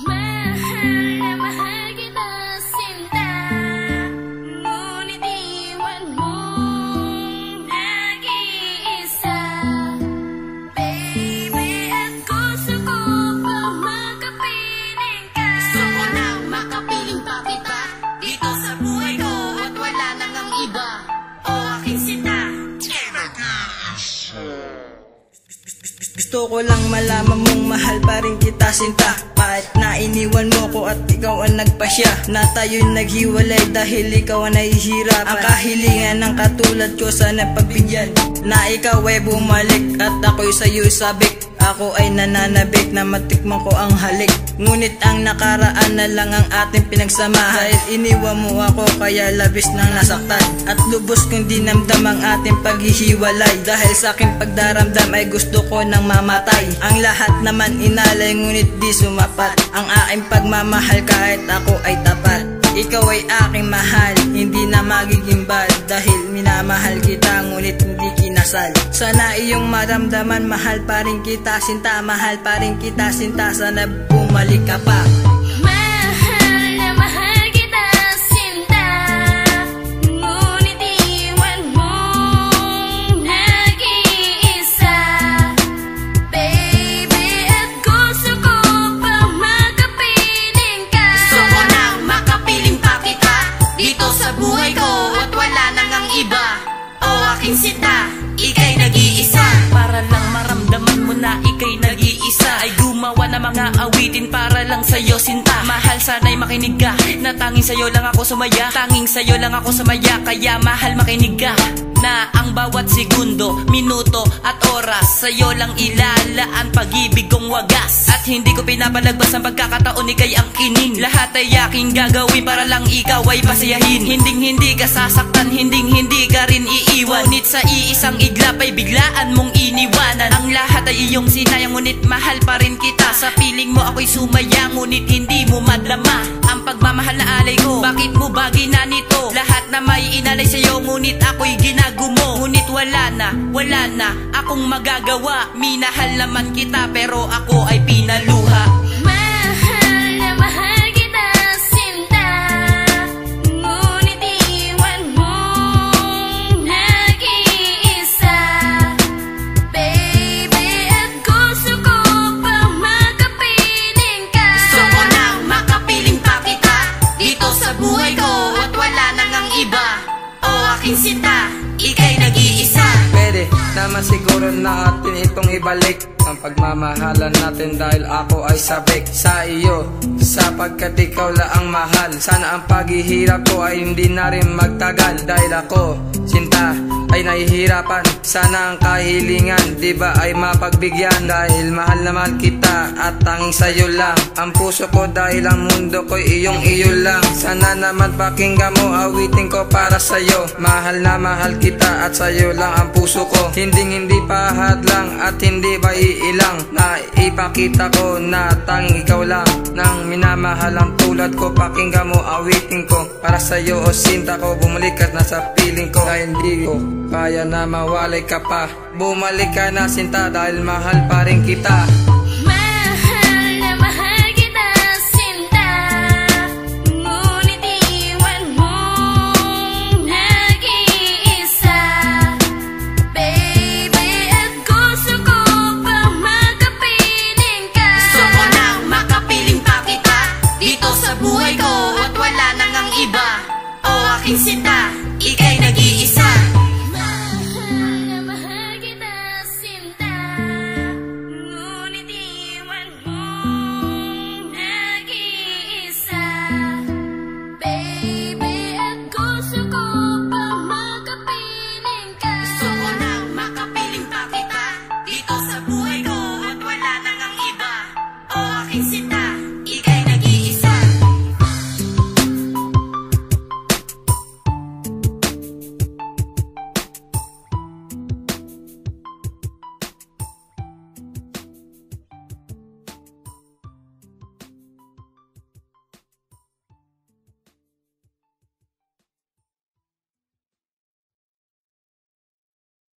Mahal na mahal kita, sinta, ngunit iwan mong nag-iisa. Baby, at gusto ko pa makapiling ka. Gusto ko nang makapiling pa kita dito sa buhay ko at wala nang ang iba. O aking sinta, gusto ko lang malaman mong mahal pa rin kita, sinta. Kahit na iniwan mo ko at ikaw ang nagpasya na tayo'y naghiwalay dahil ikaw ang nahihirap. Ang kahilingan ng katulad ko sana pagbigyan, na ikaw ay bumalik at ako'y sa'yo'y sabik. Ako ay nananabik na matikman ko ang halik, ngunit ang nakaraan na lang ang ating pinagsamahan. Dahil iniwan mo ako kaya labis nang nasaktan, at lubos kong dinamdam ang ating paghihiwalay. Dahil sa aking pagdaramdam ay gusto ko nang mamatay. Ang lahat naman inalay ngunit di sumapat ang aking pagmamahal kahit ako ay tapat. Ikaw ay aking mahal, hindi na magiging bad, dahil minamahal kita ngunit hindi kinasal. Sana iyong maramdaman, mahal pa rin kita, sinta. Mahal pa rin kita, sinta. Sana bumalik ka pa. Mahal na mahal kita, sinta, ngunit iwan mong nag-iisa. Baby, at gusto ko pa makapiling ka. gusto ko nang makapiling pa kita dito sa buhay ko at wala nang ang iba. O aking sinta, ika'y nag-iisa. Para lang maramdaman mo na ika'y nag-iisa, ay gumawa ng mga awitin para lang sa'yo, sinta. Mahal, sana'y makinig ka, na tanging sa'yo lang ako sumaya. Tanging sa'yo lang ako sumaya, kaya mahal makinig ka, na ang bawat segundo, minuto at oras sa'yo lang ilalaan pag-ibig kong wagas. At hindi ko pinapalagpas ang pagkakataon, ika'y ang kining. Lahat ay aking gagawin para lang ikaw ay pasayahin. Hinding-hindi ka sasaktan, hinding-hindi ka rin iiwan, ngunit sa iisang iglap ay biglaan mong iniwanan. Ang lahat ay iyong sinayang, ngunit mahal pa rin kita. Sa piling mo ako'y sumaya, ngunit hindi mo madama ang pagmamahal na alay ko. Bakit mo ba ginanito? Lahat na may inalay sa'yo, ngunit ako'y ginagumo. Ngunit wala na akong magagawa. Minahal naman kita pero ako ay pinaluha. Mahal na mahal kita, sinta, ngunit iwan mong nag-iisa. Baby, at gusto ko pa makapiling ka. Gusto ko nang makapiling pa kita dito sa buhay ko at wala nang ang iba. O aking sinta, ika'y nag-iisa. Pwede naman siguro na atin itong ibalik ang pagmamahalan natin, dahil ako ay sabik sa iyo sapagkat ikaw lang ang mahal. Sana ang paghihirap ko ay hindi na rin magtagal, dahil ako, sinta, ay nahihirapan. Sana ang kahilingan, di ba, ay mapagbigyan, dahil mahal naman kita at tanging sa'yo lang ang puso ko, dahil ang mundo ko'y iyong iyo lang. Sana naman pakinggan mo awitin ko para sa'yo. Mahal na mahal kita at sa'yo lang ang puso ko. Hindi pahad lang at hindi ba iilang na ipakita ko na tanging ikaw lang nang minamahal ang tulad ko. Pakinggan mo awitin ko para sa'yo, o sinta ko. Bumalik ka na sa piling ko, dahil hindi ko kaya na mawalay ka pa. Bumalik ka na, sinta, dahil mahal pa rin kita.